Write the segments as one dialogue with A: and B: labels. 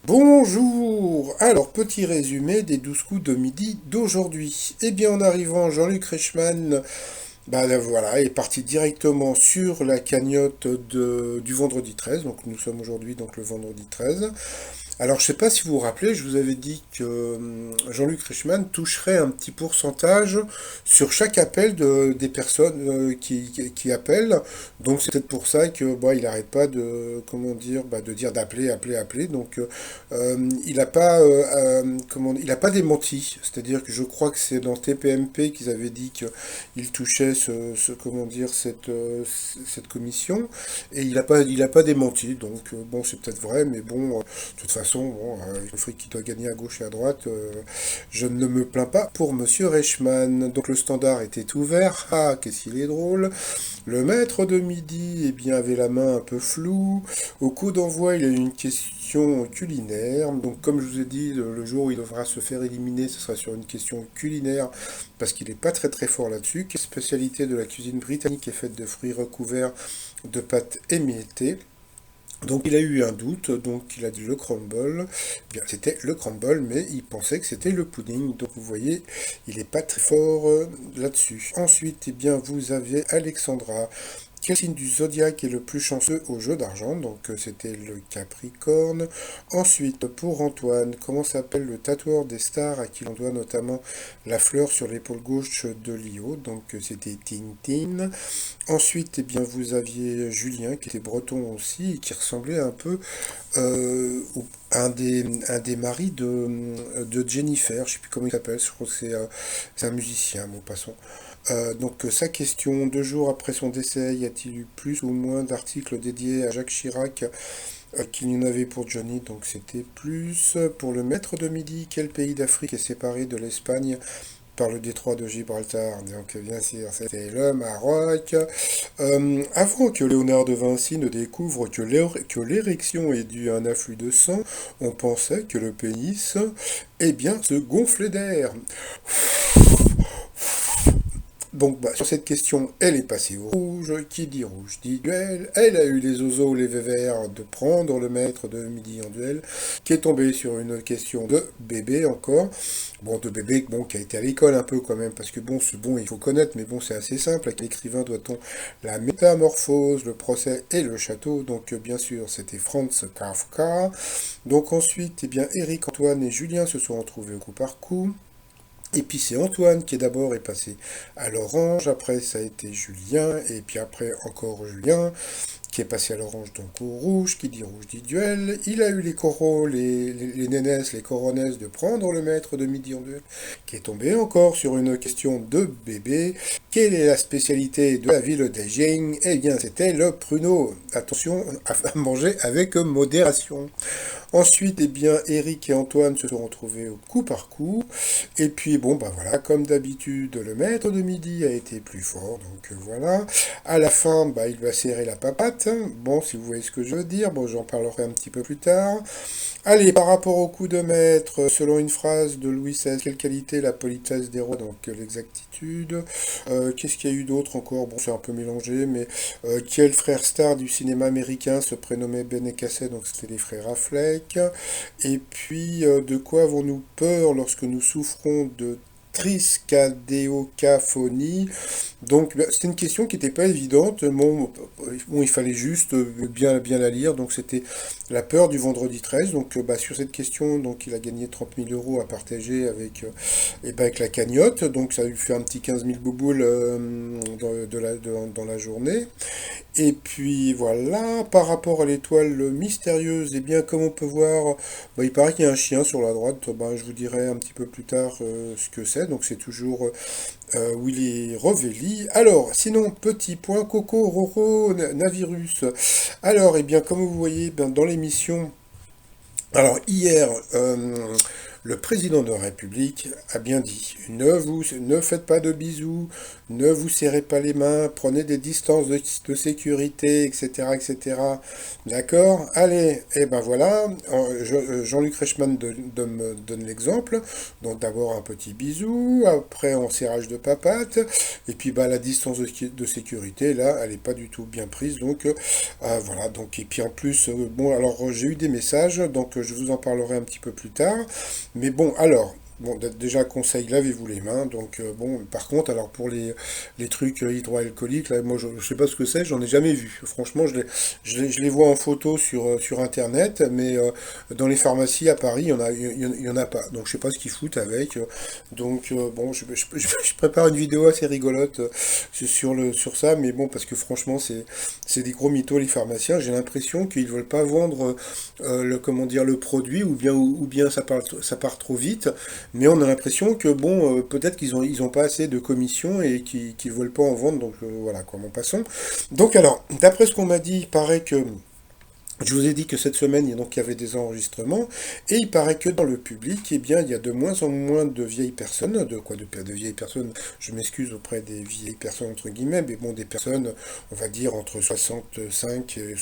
A: Bonjour! Alors, petit résumé des 12 coups de midi d'aujourd'hui. Eh bien, en arrivant, Jean-Luc Reichmann, là, voilà, est parti directement sur la cagnotte du vendredi 13. Donc, nous sommes aujourd'hui donc le vendredi 13. Alors, je ne sais pas si vous vous rappelez, je vous avais dit que Jean-Luc Reichmann toucherait un petit pourcentage sur chaque appel des personnes qui appellent. Donc, c'est peut-être pour ça que il n'arrête pas de, comment dire, de dire d'appeler, appeler, appeler. Donc, il n'a pas, il a pas démenti. C'est-à-dire que je crois que c'est dans TPMP qu'ils avaient dit qu'il touchait comment dire, cette commission. Et il a pas démenti. Donc, bon, c'est peut-être vrai, mais bon, de toute façon, bon, le fric qui doit gagner à gauche et à droite, je ne me plains pas pour Monsieur Reichmann. Donc le standard était ouvert. Ah, qu'est-ce qu'il est drôle. Le maître de midi, eh bien, avait la main un peu floue. Au coup d'envoi, il a eu une question culinaire. Donc, comme je vous ai dit, le jour où il devra se faire éliminer, ce sera sur une question culinaire, parce qu'il n'est pas très très fort là-dessus. La spécialité de la cuisine britannique est faite de fruits recouverts de pâte émiettée. Donc il a eu un doute, donc il a dit le crumble. Bien, c'était le crumble, mais il pensait que c'était le pudding. Donc vous voyez, il n'est pas très fort là-dessus. Ensuite, eh bien, vous avez Alexandra. Quel signe du zodiaque est le plus chanceux au jeu d'argent? Donc c'était le Capricorne. Ensuite, pour Antoine, comment s'appelle le tatoueur des stars à qui l'on doit notamment la fleur sur l'épaule gauche de Lio? Donc c'était Tintin. Ensuite, eh bien, vous aviez Julien, qui était breton aussi, et qui ressemblait un peu à un des maris de Jennifer, je ne sais plus comment il s'appelle, je crois que c'est un musicien, bon, passons. Donc, sa question, 2 jours après son décès, y a-t-il eu plus ou moins d'articles dédiés à Jacques Chirac qu'il n'y en avait pour Johnny? Donc, c'était plus. Pour le maître de midi, quel pays d'Afrique est séparé de l'Espagne par le détroit de Gibraltar? Donc, bien sûr, c'était le Maroc. Avant que Léonard de Vinci ne découvre que l'érection est due à un afflux de sang, on pensait que le pénis, eh bien, se gonflait d'air. Donc, sur cette question, elle est passée au rouge. Qui dit rouge dit duel. Elle a eu les oseaux, les verts de prendre le maître de midi en duel, qui est tombé sur une question de bébé encore. Bon, de bébé, bon, qui a été à l'école un peu quand même, parce que bon, bon, il faut connaître, mais bon, c'est assez simple. À quel écrivain doit-on la métamorphose, le procès et le château? Donc, bien sûr, c'était Franz Kafka. Donc ensuite, eh bien, Éric, Antoine et Julien se sont retrouvés au coup par coup. Et puis c'est Antoine qui d'abord est passé à l'orange, après ça a été Julien, et puis après encore Julien, qui est passé à l'orange donc au rouge, qui dit rouge dit duel. Il a eu les coraux, les nénesses, les coronesses de prendre le maître de midi en duel, qui est tombé encore sur une question de bébé. Quelle est la spécialité de la ville d'Agen? Eh bien c'était le pruneau. Attention à manger avec modération. Ensuite, eh bien, Eric et Antoine se sont retrouvés au coup par coup. Et puis, bon, voilà, comme d'habitude, le maître de midi a été plus fort. Donc, voilà. À la fin, il va serrer la papate. Bon, si vous voyez ce que je veux dire. Bon, j'en parlerai un petit peu plus tard. Allez, par rapport au coup de maître, selon une phrase de Louis XVI, quelle qualité la politesse des rois? Donc l'exactitude. Qu'est-ce qu'il y a eu d'autre encore? Bon, c'est un peu mélangé, mais quel frère star du cinéma américain se prénommait Ben et Cassel? Donc c'était les frères Affleck. Et puis, de quoi avons-nous peur lorsque nous souffrons de triskadéocaphonie? Donc, c'était une question qui n'était pas évidente. Bon, il fallait juste bien la lire. Donc, c'était la peur du vendredi 13. Donc, sur cette question, donc, il a gagné 30 000 € à partager avec la cagnotte. Donc, ça lui fait un petit 15 000 bouboules dans la journée. Et puis voilà, par rapport à l'étoile mystérieuse, eh bien comme on peut voir, il paraît qu'il y a un chien sur la droite. Je vous dirai un petit peu plus tard ce que c'est. Donc c'est toujours Willy Rovelli. Alors, sinon, petit point, Coco, Roro, Navirus. Alors, eh bien comme vous voyez dans l'émission, alors hier, le président de la République a bien dit, ne faites pas de bisous, ne vous serrez pas les mains, prenez des distances de sécurité, etc., etc. D'accord? Allez, et ben voilà, Jean-Luc Reichmann me donne l'exemple. Donc d'abord un petit bisou, après un serrage de papate, et puis bah, la distance de sécurité, là, elle n'est pas du tout bien prise. Donc voilà, donc, et puis en plus, bon, alors j'ai eu des messages, donc je vous en parlerai un petit peu plus tard. Mais bon, alors, bon, déjà conseil, lavez-vous les mains. Donc bon, par contre, alors pour les trucs hydroalcooliques, là, moi je sais pas ce que c'est, j'en ai jamais vu. Franchement, je les vois en photo sur Internet, mais dans les pharmacies à Paris, il y en a pas. Donc je sais pas ce qu'ils foutent avec. Donc bon, je prépare une vidéo assez rigolote sur ça, mais bon, parce que franchement, c'est des gros mythos les pharmaciens. J'ai l'impression qu'ils veulent pas vendre comment dire, le produit, ou bien ça part trop vite, mais on a l'impression que bon, peut-être ils ont pas assez de commissions et qu'ils veulent pas en vendre, donc voilà quoi, bon, passons. Donc alors, d'après ce qu'on m'a dit, il paraît que je vous ai dit que cette semaine, il y avait des enregistrements, et il paraît que dans le public, eh bien, il y a de moins en moins de vieilles personnes, de vieilles personnes, je m'excuse auprès des vieilles personnes, entre guillemets, mais bon, des personnes, on va dire, entre 65 et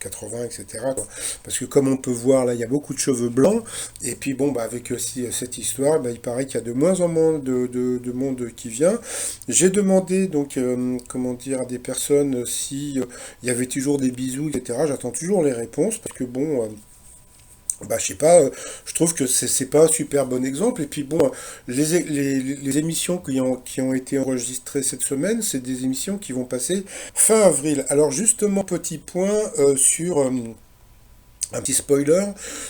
A: 80, etc. quoi. Parce que comme on peut voir, là, il y a beaucoup de cheveux blancs, et puis bon, bah, avec aussi cette histoire, bah, il paraît qu'il y a de moins en moins de monde qui vient. J'ai demandé, donc, comment dire, à des personnes si il y avait toujours des bisous, etc. J'attends toujours les réponses parce que bon, bah je sais pas, je trouve que c'est pas un super bon exemple. Et puis bon, les émissions qui ont été enregistrées cette semaine, c'est des émissions qui vont passer fin avril. Alors justement, petit point sur un petit spoiler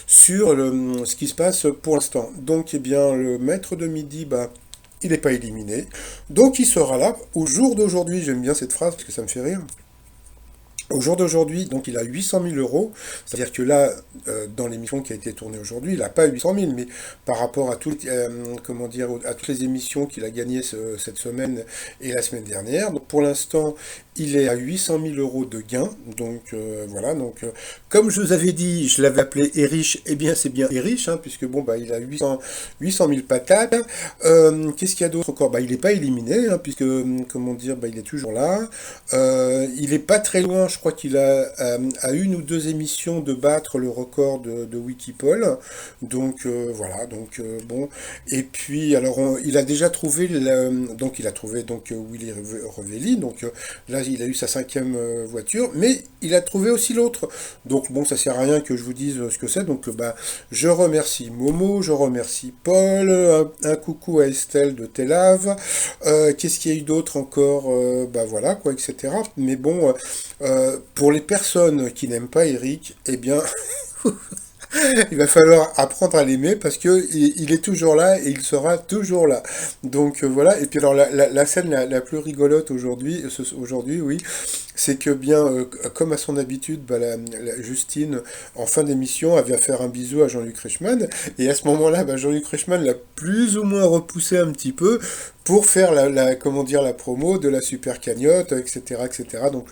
A: sur ce qui se passe pour l'instant. Donc, eh bien, le maître de midi, bah, il n'est pas éliminé. Donc, il sera là. Au jour d'aujourd'hui, j'aime bien cette phrase parce que ça me fait rire. Au jour d'aujourd'hui, donc il a 800 000 euros, c'est-à-dire que là, dans l'émission qui a été tournée aujourd'hui, il n'a pas 800 000, mais par rapport à comment dire, à toutes les émissions qu'il a gagnées cette semaine et la semaine dernière. Donc pour l'instant, il est à 800 000 euros de gain. Donc voilà, donc comme je vous avais dit, je l'avais appelé Erich, eh bien c'est bien Erich, hein, puisque bon, bah, il a 800 000 patates. Qu'est-ce qu'il y a d'autre encore? Bah, il n'est pas éliminé, hein, puisque, comment dire, bah, il est toujours là. Il n'est pas très loin, je crois qu'il a à une ou deux émissions de battre le record de Wikipol. Donc voilà, donc bon. Et puis alors il a déjà trouvé donc il a trouvé donc Willy Revelli. Donc là il a eu sa cinquième voiture, mais il a trouvé aussi l'autre. Donc bon, ça sert à rien que je vous dise ce que c'est. Donc bah je remercie Momo, je remercie Paul, un coucou à Estelle de Telave. Qu'est-ce qu'il y a eu d'autre encore? Bah voilà quoi, etc. Mais bon, pour les personnes qui n'aiment pas Eric, eh bien, il va falloir apprendre à l'aimer parce que il est toujours là et il sera toujours là. Donc voilà. Et puis alors la scène la plus rigolote aujourd'hui, oui, c'est que bien, comme à son habitude, bah, Justine, en fin d'émission, elle vient faire un bisou à Jean-Luc Reichmann, et à ce moment-là, bah, Jean-Luc Reichmann l'a plus ou moins repoussé un petit peu pour faire comment dire, la promo de la super cagnotte, etc., etc. Donc,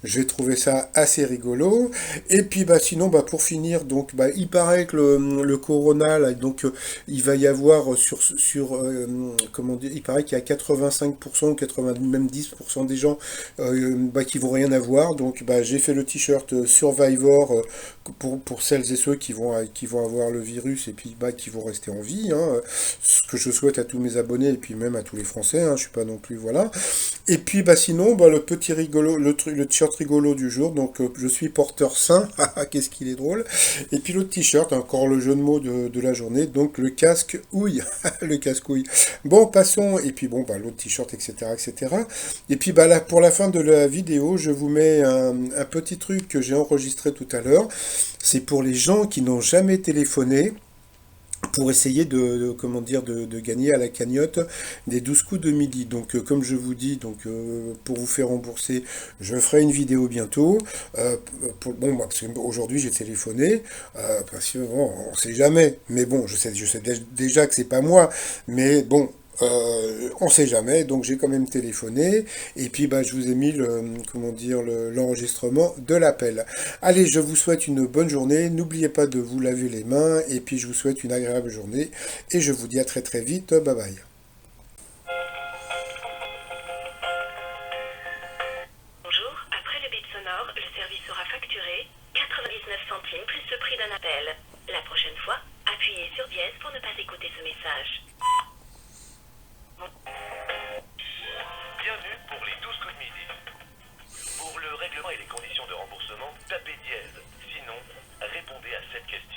A: j'ai trouvé ça assez rigolo. Et puis, bah, sinon, bah, pour finir, donc, bah, il paraît que le Corona, là, donc, il va y avoir comment dire, il paraît qu'il y a 85% ou 80, même 10% des gens bah, qui vont rien avoir. Donc bah, j'ai fait le t-shirt Survivor pour celles et ceux qui vont avoir le virus et puis bah, qui vont rester en vie. Hein. Ce que je souhaite à tous mes abonnés et puis même à tous les Français. Hein. Je suis pas non plus, voilà. Et puis bah, sinon, bah, le petit rigolo, le t-shirt rigolo du jour. Donc je suis porteur sain. Qu'est-ce qu'il est drôle. Et puis l'autre t-shirt, encore le jeu de mots de la journée. Donc le casque houille. Le casque houille. Bon, passons. Et puis bon, bah, l'autre t-shirt, etc., etc. Et puis bah, là, pour la fin de la vidéo, je vous mets un petit truc que j'ai enregistré tout à l'heure. C'est pour les gens qui n'ont jamais téléphoné pour essayer comment dire, de gagner à la cagnotte des 12 coups de midi. Donc comme je vous dis, donc pour vous faire rembourser, je ferai une vidéo bientôt. Bon, bah, parce qu'aujourd'hui j'ai téléphoné, parce que bon, on sait jamais. Mais bon, je sais déjà que c'est pas moi. Mais bon, On sait jamais, donc j'ai quand même téléphoné et puis bah, je vous ai mis comment dire, l'enregistrement de l'appel. Allez, je vous souhaite une bonne journée, n'oubliez pas de vous laver les mains et puis je vous souhaite une agréable journée et je vous dis à très très vite, bye bye.
B: Bonjour, après le bip sonore, le service sera facturé 99 centimes plus le prix d'un appel. La prochaine fois, appuyez sur dièse pour ne pas écouter ce message.
C: Bienvenue pour les 12 coups de midi. Pour le règlement et les conditions de remboursement, tapez dièse. Sinon, répondez à cette question.